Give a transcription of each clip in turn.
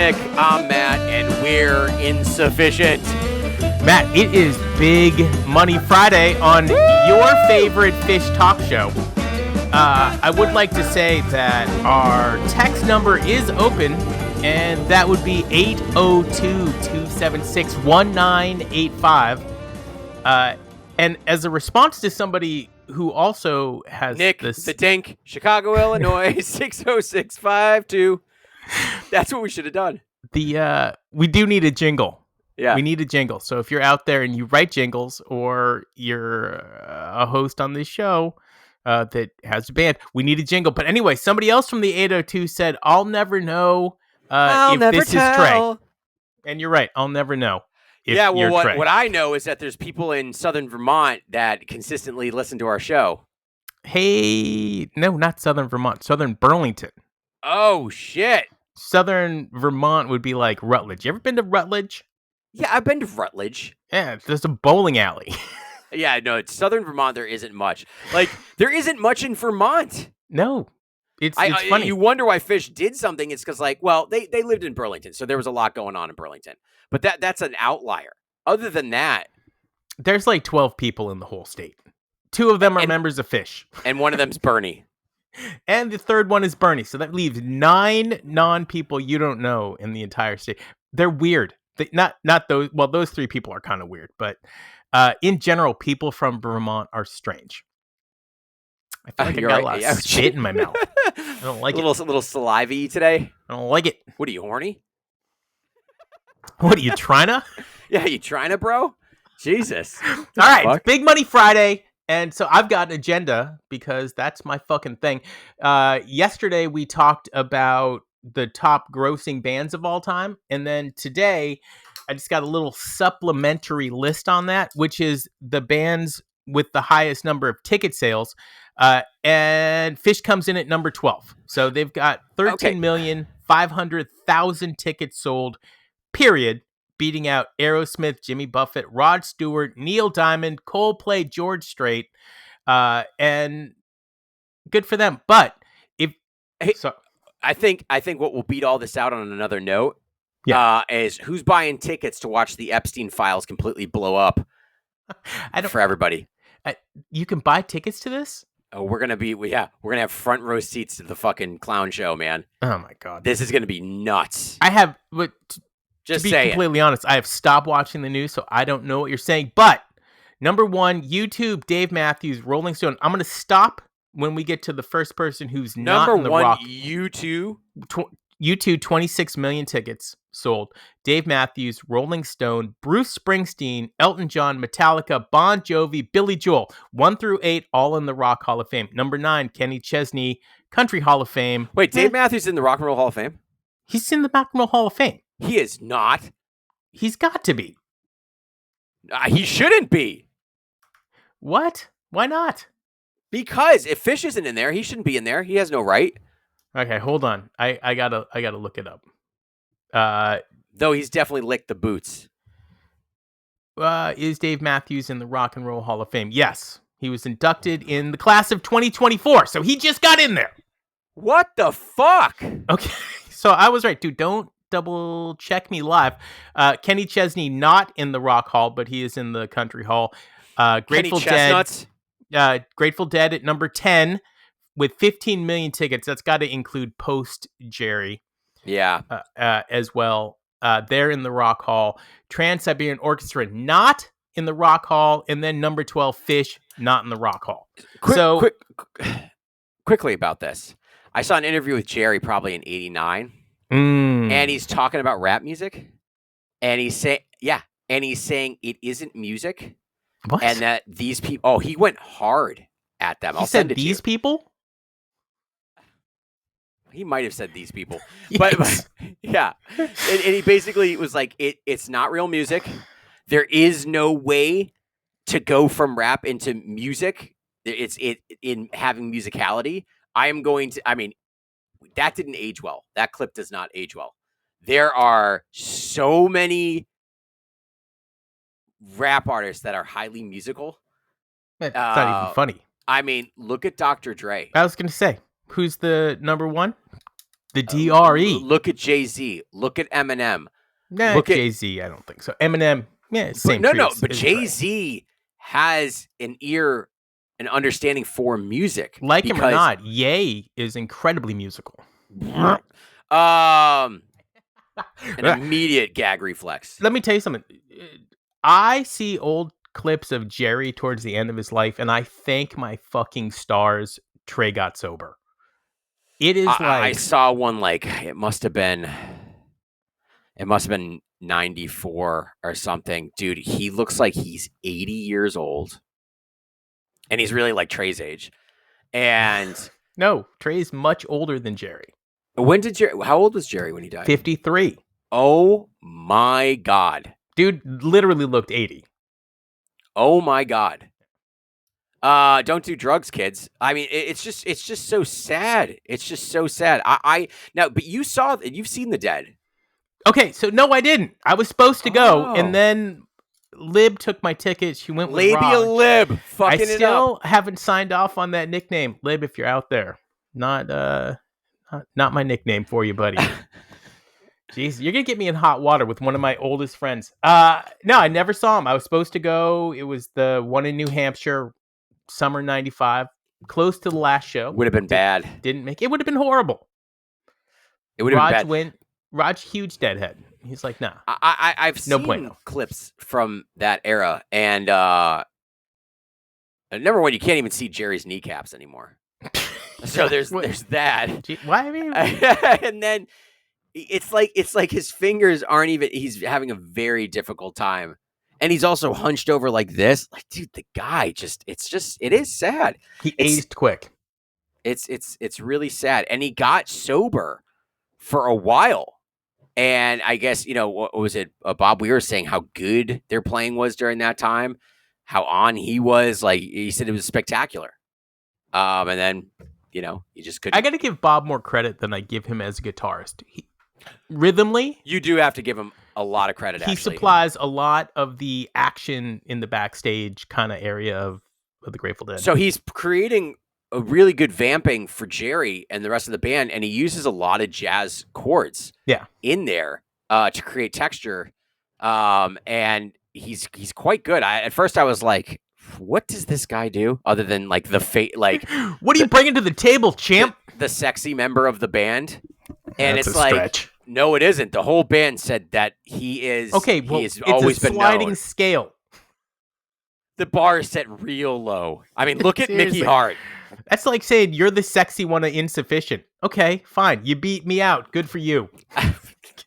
Nick. I'm Matt, and we're Insuphishient. Matt, it is Big Money Friday on your favorite Phish talk show. I would like to say that our text number is open, and that would be 802-276-1985. And as a response to somebody who also has Nick this... the Dink, Chicago, Illinois, 60652. That's what we should have done. We do need a jingle. Yeah. We need a jingle. So if you're out there and you write jingles, or you're a host on this show that has a band, we need a jingle. But anyway, somebody else from the 802 said, I'll never know if this is Trey. And you're right. I'll never know. Yeah, well, what I know is that there's people in southern Vermont that consistently listen to our show. Hey, no, not southern Vermont. Southern Burlington. Oh, shit. Southern Vermont would be like Rutledge. You ever been to Rutledge? Yeah, I've been to Rutledge. Yeah, there's a bowling alley. Yeah, no, it's southern Vermont. There isn't much. Like, there isn't much in Vermont. No. It's funny. You wonder why Phish did something. It's because, like, well, they lived in Burlington, so there was a lot going on in Burlington. But that's an outlier. Other than that, there's like 12 people in the whole state. 2 of them are members of Phish. And one of them's Bernie. And the third one is Bernie. So that leaves 9 non-people you don't know in the entire state. They're weird. Not those. Well, those 3 people are kind of weird. But in general, people from Vermont are strange. I feel like I got a lot of spit in my mouth. I don't like it. A little saliva-y today. I don't like it. What are you, horny? What are you, trying to? Yeah, you trying to, bro? Jesus. All right, it's Big Money Friday. And so I've got an agenda because that's my fucking thing. Yesterday, we talked about the top grossing bands of all time. And then today, I just got a little supplementary list on that, which is the bands with the highest number of ticket sales. And Phish comes in at number 12. So they've got 13,500,000 tickets sold, period, beating out Aerosmith, Jimmy Buffett, Rod Stewart, Neil Diamond, Coldplay, George Strait, and good for them. But I think what will beat all this out on another note, is who's buying tickets to watch the Epstein files completely blow up for everybody. You can buy tickets to this? Oh, we're gonna have front row seats to the fucking clown show, man. Oh my god, this is gonna be nuts. I have, but just to be completely honest, I have stopped watching the news, so I don't know what you're saying. But number 1, YouTube, Dave Matthews, Rolling Stone. I'm gonna stop when we get to the first person who's not in the rock. YouTube, 26 million tickets sold. Dave Matthews, Rolling Stone, Bruce Springsteen, Elton John, Metallica, Bon Jovi, Billy Joel. 1 through 8, all in the Rock Hall of Fame. Number 9, Kenny Chesney, Country Hall of Fame. Wait, Dave Matthews in the Rock and Roll Hall of Fame? He's in the Rock and Roll Hall of Fame. He is not. He's got to be. He shouldn't be. What? Why not? Because if Phish isn't in there, he shouldn't be in there. He has no right. Okay, hold on. I gotta look it up. Though he's definitely licked the boots. Is Dave Matthews in the Rock and Roll Hall of Fame? Yes. He was inducted in the class of 2024, so he just got in there. What the fuck? Okay, so I was right, dude. Don't double check me live. Kenny Chesney not in the Rock Hall, but he is in the Country Hall. Grateful Dead. Grateful Dead at number 10 with 15 million tickets. That's got to include Post Jerry. Yeah. As well. They're in the Rock Hall. Trans-Siberian Orchestra not in the Rock Hall, and then number 12 Phish not in the Rock Hall. Quickly about this. I saw an interview with Jerry probably in 89. And he's talking about rap music. And he's saying it isn't music. What? And that these people, he went hard at them. He said these people? He might have said these people. but yeah. And he basically was like, it's not real music. There is no way to go from rap into music. It's in having musicality. That didn't age well. That clip does not age well. There are so many rap artists that are highly musical. It's not even funny. I mean, look at Dr. Dre. I was going to say, who's the number 1? The DRE. Look at Jay-Z. Look at Eminem. Nah, look Jay-Z, I don't think so. Eminem, yeah, same. But Jay-Z has an ear, an understanding for music. Like him or not, Ye is incredibly musical. An immediate gag reflex. Let me tell you something. I see old clips of Jerry towards the end of his life, and I thank my fucking stars Trey got sober. It is I saw one like it must have been 94 or something. Dude, he looks like he's 80 years old. And he's really like Trey's age. And no, Trey's much older than Jerry. How old was Jerry when he died? 53. Oh my God. Dude literally looked 80. Oh my God. Don't do drugs, kids. I mean, it's just so sad. It's just so sad. Now, but you've seen The Dead. Okay, so no, I didn't. I was supposed to go, and then Lib took my ticket. She went with Labia Raj. Lib. Fucking it up. I still haven't signed off on that nickname, Lib. If you're out there, not my nickname for you, buddy. Jeez, you're gonna get me in hot water with one of my oldest friends. No, I never saw him. I was supposed to go. It was the one in New Hampshire, summer '95, close to the last show. Would have been bad. Didn't make it. Would have been horrible. It would have been bad. Raj, huge deadhead. He's like, nah. I've seen clips from that era, and number one, you can't even see Jerry's kneecaps anymore. So there's that. Why? I mean, and then it's like his fingers aren't even. He's having a very difficult time, and he's also hunched over like this. Like, dude, the guy it is sad. He aged quick. It's really sad, and he got sober for a while. And I guess, what was it? Bob Weir saying how good their playing was during that time, how on he was. Like, he said it was spectacular. And then, he just couldn't. I got to give Bob more credit than I give him as a guitarist. Rhythmly, you do have to give him a lot of credit. He supplies a lot of the action in the backstage kind of area of the Grateful Dead. So he's creating a really good vamping for Jerry and the rest of the band, and he uses a lot of jazz chords in there to create texture. And he's quite good. At first I was like, what does this guy do other than like what are you bringing to the table, champ? The sexy member of the band. And That's it's a like stretch. No, it isn't. The whole band said that he is it's always been sliding known. Scale. The bar is set real low. I mean, look at Mickey Hart. That's like saying you're the sexy one of Insuphishient. Okay, fine. You beat me out. Good for you. It's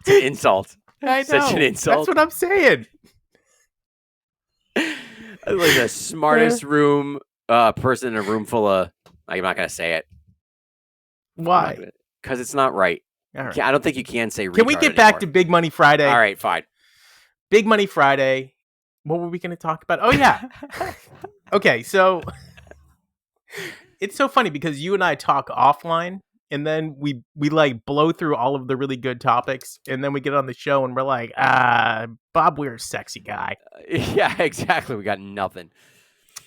an insult. I know. Such an insult. That's what I'm saying. Like the smartest person in a room full of... I'm not going to say it. Why? Because it's not right. All right. I don't think you can say retard Can we get back to Big Money Friday? All right, fine. Big Money Friday. What were we going to talk about? Oh, yeah. Okay, so it's so funny because you and I talk offline, and then we like blow through all of the really good topics, and then we get on the show and we're like, Bob Weir's sexy guy. Yeah, exactly. We got nothing.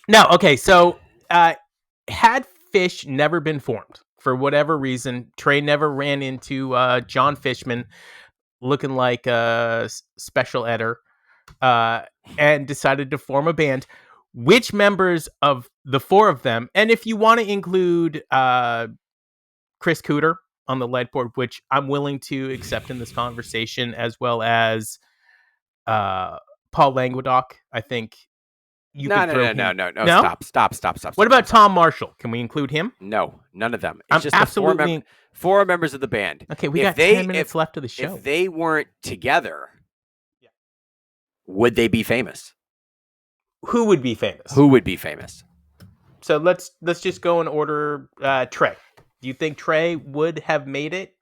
No, okay, so had Phish never been formed, for whatever reason, Trey never ran into Jon Fishman looking like a special editor, and decided to form a band. Which members of the four of them, and if you want to include Chris Cooter on the lead board, which I'm willing to accept in this conversation, as well as Paul Languedoc, I think you could throw him. No. Stop. What about Tom Marshall? Can we include him? No, none of them. It's I'm just absolutely four members of the band. Okay, we got 10 minutes left of the show. If they weren't together, would they be famous? Who would be famous? Who would be famous? So let's just go in order. Trey, do you think Trey would have made it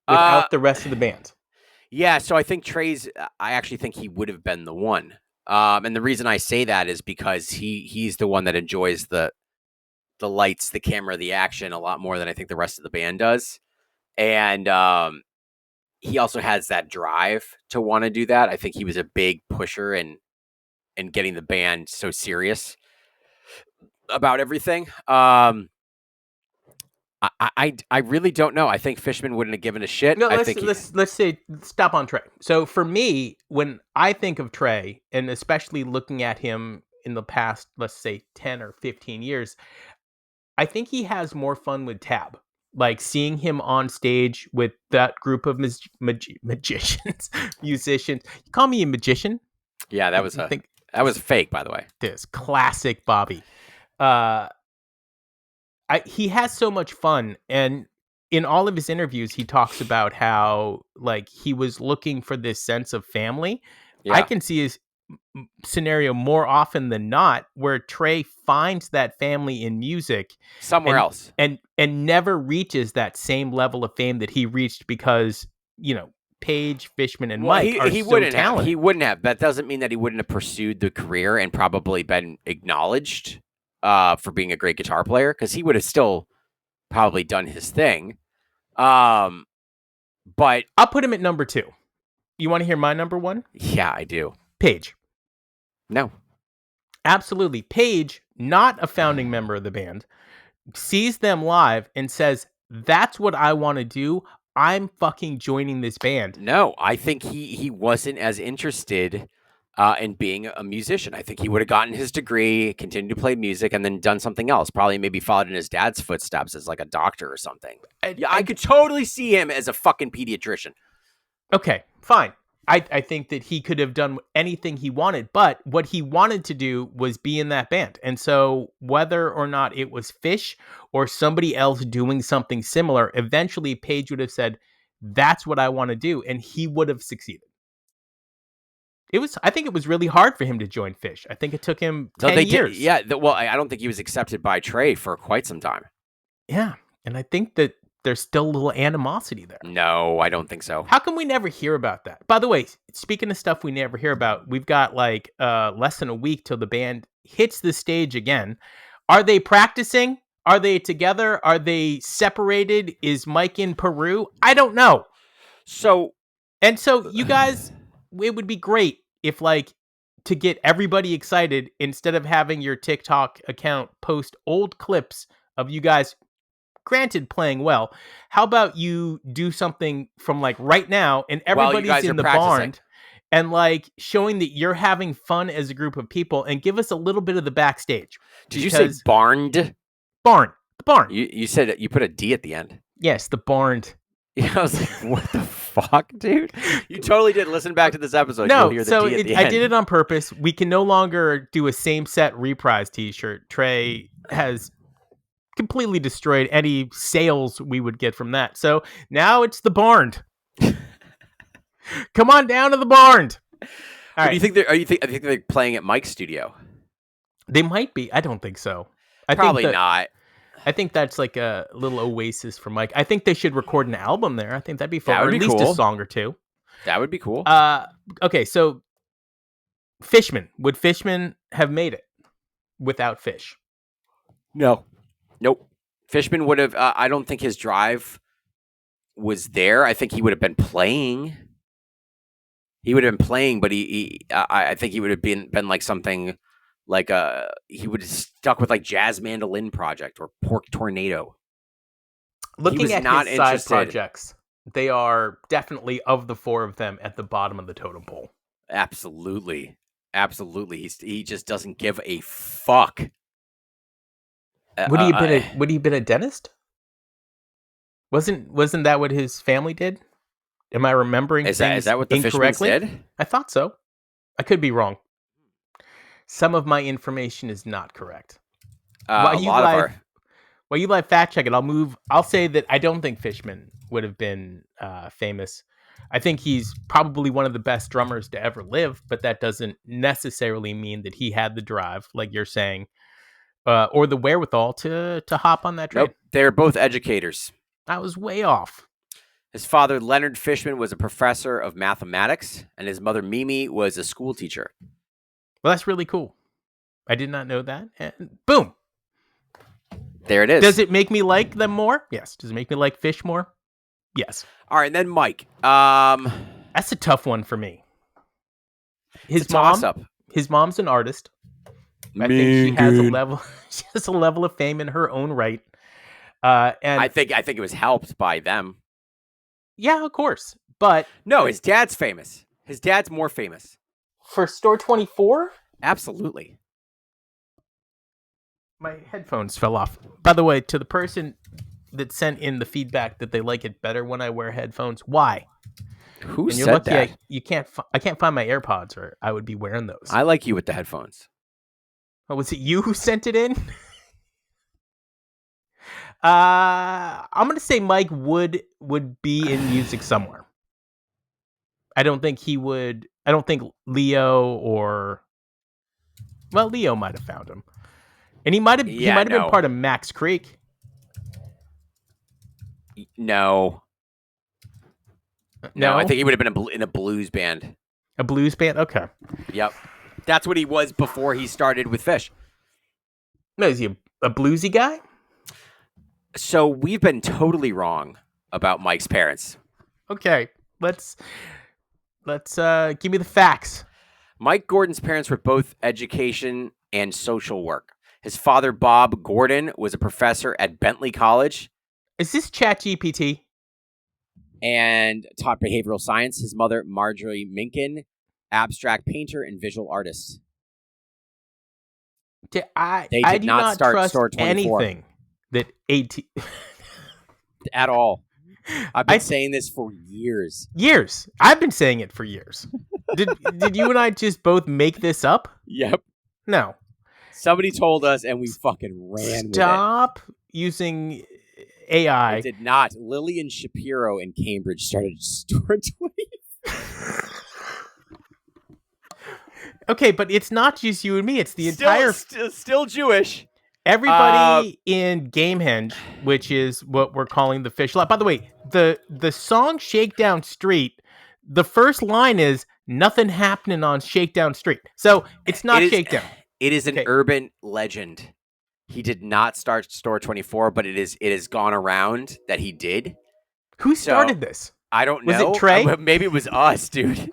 without the rest of the band? Yeah, so I actually think he would have been the one. And the reason I say that is because he's the one that enjoys the lights, the camera, the action a lot more than I think the rest of the band does. And he also has that drive to want to do that. I think he was a big pusher and getting the band so serious about everything. I I really don't know. I think Fishman wouldn't have given a shit. No, I think let's say stop on Trey. So for me, when I think of Trey, and especially looking at him in the past, let's say 10 or 15 years, I think he has more fun with Tab. Like seeing him on stage with that group of magicians, musicians. You call me a magician? Yeah, that was fake, by the way. This classic Bobby. He has so much fun, and in all of his interviews, he talks about how like he was looking for this sense of family. Yeah. I can see his scenario more often than not where Trey finds that family in music somewhere else and never reaches that same level of fame that he reached because Page, Fishman, and Mike are so talented. He wouldn't have. That doesn't mean that he wouldn't have pursued the career and probably been acknowledged for being a great guitar player, because he would have still probably done his thing. But I'll put him at number 2. You want to hear my number 1? Yeah, I do. Page. No. Absolutely. Page, not a founding member of the band, sees them live and says, that's what I want to do. I'm fucking joining this band. No, I think he wasn't as interested in being a musician. I think he would have gotten his degree, continued to play music, and then done something else. Probably maybe followed in his dad's footsteps as like a doctor or something. I could totally see him as a fucking pediatrician. Okay, fine. I think that he could have done anything he wanted, but what he wanted to do was be in that band. And so whether or not it was Phish or somebody else doing something similar, eventually Page would have said, that's what I want to do. And he would have succeeded. I think it was really hard for him to join Phish. I think it took him 10 years. Well, I don't think he was accepted by Trey for quite some time. Yeah. And I think that there's still a little animosity there. No, I don't think so. How come we never hear about that? By the way, speaking of stuff we never hear about, we've got like less than a week till the band hits the stage again. Are they practicing? Are they together? Are they separated? Is Mike in Peru? I don't know. So you guys, it would be great if like to get everybody excited, instead of having your TikTok account post old clips of you guys, granted, playing well, how about you do something from like right now and everybody's in the barn and like showing that you're having fun as a group of people, and give us a little bit of the backstage. Did you say barned? Barn. The barn. You said you put a D at the end. Yes, the barned. Yeah, I was like, what the fuck, dude? You totally did. Listen back to this episode. No, you'll hear the D at the I end. did it on purpose. We can no longer do a same set reprise t-shirt. Trey has completely destroyed any sales we would get from that. So now it's the barned. Come on down to the barned. Do you think they're playing at Mike's studio? They might be. I don't think so. Probably not. I think that's like a little oasis for Mike. I think they should record an album there. I think that'd be fun. Or at least a song or two. That would be cool. Okay, so Fishman. Would Fishman have made it without Phish? No. Nope. Fishman would have. I don't think his drive was there. I think he would have been playing. But I think he would have been like something like he would have stuck with like Jazz Mandolin Project or Pork Tornado. Looking at his side projects, they are definitely, of the 4 of them, at the bottom of the totem pole. Absolutely. He just doesn't give a fuck. Would he have been a dentist? Wasn't that what his family did? Am I remembering is that what the Fishmans did? I thought so. I could be wrong. Some of my information is not correct. While you live fact check it, I'll say that I don't think Fishman would have been famous. I think he's probably one of the best drummers to ever live, but that doesn't necessarily mean that he had the drive, like you're saying, or the wherewithal to hop on that train. Nope, they're both educators. I was way off. His father, Leonard Fishman, was a professor of mathematics, and his mother, Mimi, was a school teacher. Well, that's really cool. I did not know that. And boom. There it is. Does it make me like them more? Yes. Does it make me like Phish more? Yes. All right, and then Mike. That's a tough one for me. His mom's an artist. I think she has a level of fame in her own right. And I think it was helped by them. Yeah, of course. But no, his dad's famous. His dad's more famous. For Store 24? Absolutely. My headphones fell off. By the way, to the person that sent in the feedback that they like it better when I wear headphones, why? Who said lucky that? I can't find my AirPods, or I would be wearing those. I like you with the headphones. Oh, was it you who sent it in? I'm gonna say Mike would be in music somewhere. I don't think he would. I don't think Leo or Leo might have found him, and he might have been part of Max Creek. No, I think he would have been in a blues band. A blues band? Okay. Yep, that's what he was before he started with Phish. No, is he a bluesy guy? So we've been totally wrong about Mike's parents. Okay, let's give me the facts. Mike Gordon's parents were both education and social work. His father, Bob Gordon, was a professor at Bentley College. Is this ChatGPT? And taught behavioral science. His mother, Marjorie Minkin, abstract painter and visual artist. I did not start trust Store 24. Anything that at all. I've been saying this for years. Years. I've been saying it for years. Did you and I just both make this up? Yep. No. Somebody told us and we fucking ran with it. Stop using AI. I did not. Lillian Shapiro in Cambridge started Store 24. Okay, but it's not just you and me. It's the entire... Still Jewish. Everybody in Gamehenge, which is what we're calling the Phish Lab. By the way, the song Shakedown Street, the first line is, nothing happening on Shakedown Street. So it's not Shakedown. It is an urban legend. He did not start Store 24, but it has gone around that he did. Who started this? I don't know. Was it Trey? Maybe it was us, dude.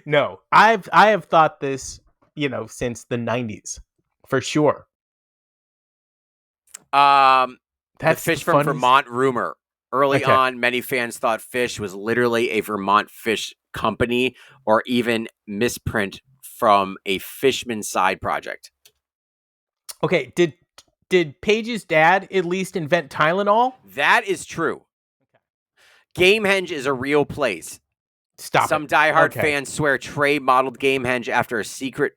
No, I have thought this, since the 90s, for sure. That's the Phish from Vermont rumor. Early on, many fans thought Phish was literally a Vermont Phish company or even misprint from a Fishman side project. Okay, did Paige's dad at least invent Tylenol? That is true. Gamehenge is a real place. Stop. Some diehard fans swear Trey modeled Gamehenge after a secret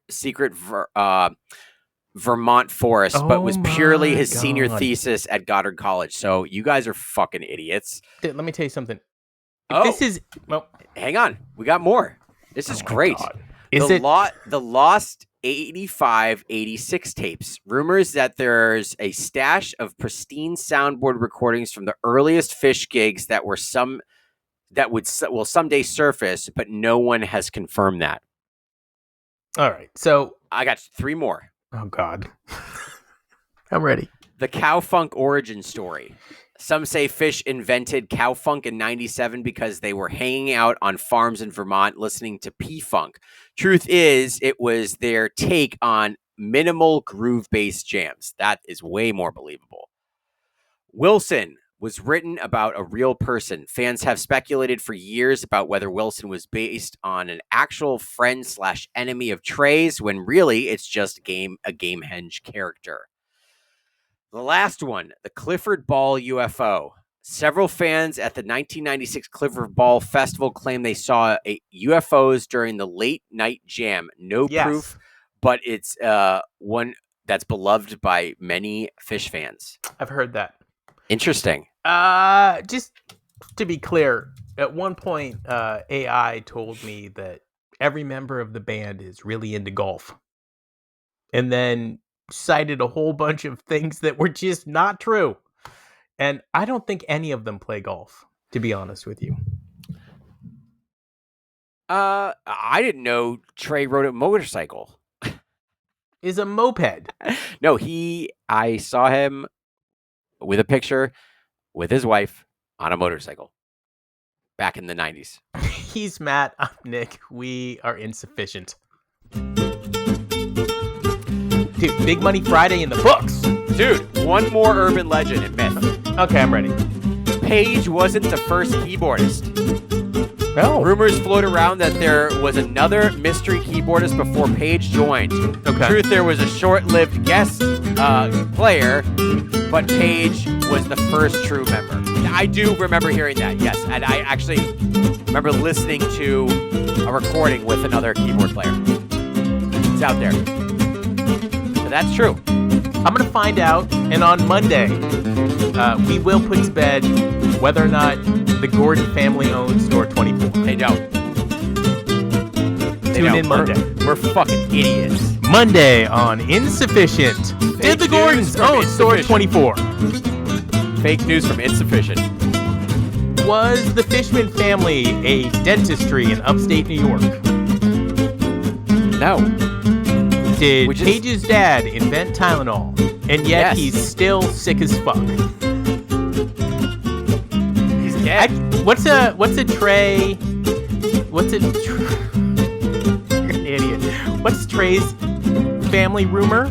Vermont forest, but was purely his senior thesis at Goddard College. So you guys are fucking idiots. Let me tell you something. Hang on. We got more. This is great. God. The lost 85-86 tapes. Rumors that there's a stash of pristine soundboard recordings from the earliest Phish gigs that will someday surface, but no one has confirmed that. All right. So I got 3 more. Oh, God. I'm ready. The cow funk origin story. Some say Phish invented cow funk in 97 because they were hanging out on farms in Vermont listening to P-Funk. Truth is, it was their take on minimal groove-based jams. That is way more believable. Wilson was written about a real person. Fans have speculated for years about whether Wilson was based on an actual friend/enemy of Trey's, when really it's just a Gamehenge character. The last one, the Clifford Ball UFO. Several fans at the 1996 Clifford Ball Festival claim they saw UFOs during the late night jam. No proof, but it's one that's beloved by many Phish fans. I've heard that. Interesting. Just to be clear, at one point, AI told me that every member of the band is really into golf. And then cited a whole bunch of things that were just not true. And I don't think any of them play golf, to be honest with you. I didn't know Trey rode a motorcycle. Is a moped. No, I saw him with a picture with his wife on a motorcycle back in the 90s. He's Matt. I'm Nick. We are insufficient. Dude, Big Money Friday in the books. Dude, one more urban legend and myth. Okay, I'm ready. Page wasn't the first keyboardist. Oh. Rumors float around that there was another mystery keyboardist before Page joined. Okay. Truth, there was a short-lived guest player, but Page was the first true member. I do remember hearing that, yes. And I actually remember listening to a recording with another keyboard player. It's out there. So that's true. I'm going to find out, and on Monday, we will put to bed whether or not the Gordon family owns Store 24. They don't. Tune in Monday. We're fucking idiots. Monday on Insufficient. Did the Gordons own Store 24? Fake news from Insufficient. Was the Fishman family a dentistry in upstate New York? No. Did Page's dad invent Tylenol? And yet Yes. he's still sick as fuck. He's dead. What's a tray? What's a You're an idiot. What's Trey's family rumor?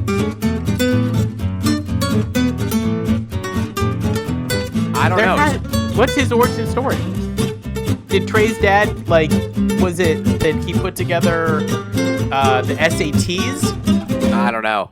I don't know. What's his origin story? Did Trey's dad, was it that he put together the SATs? I don't know.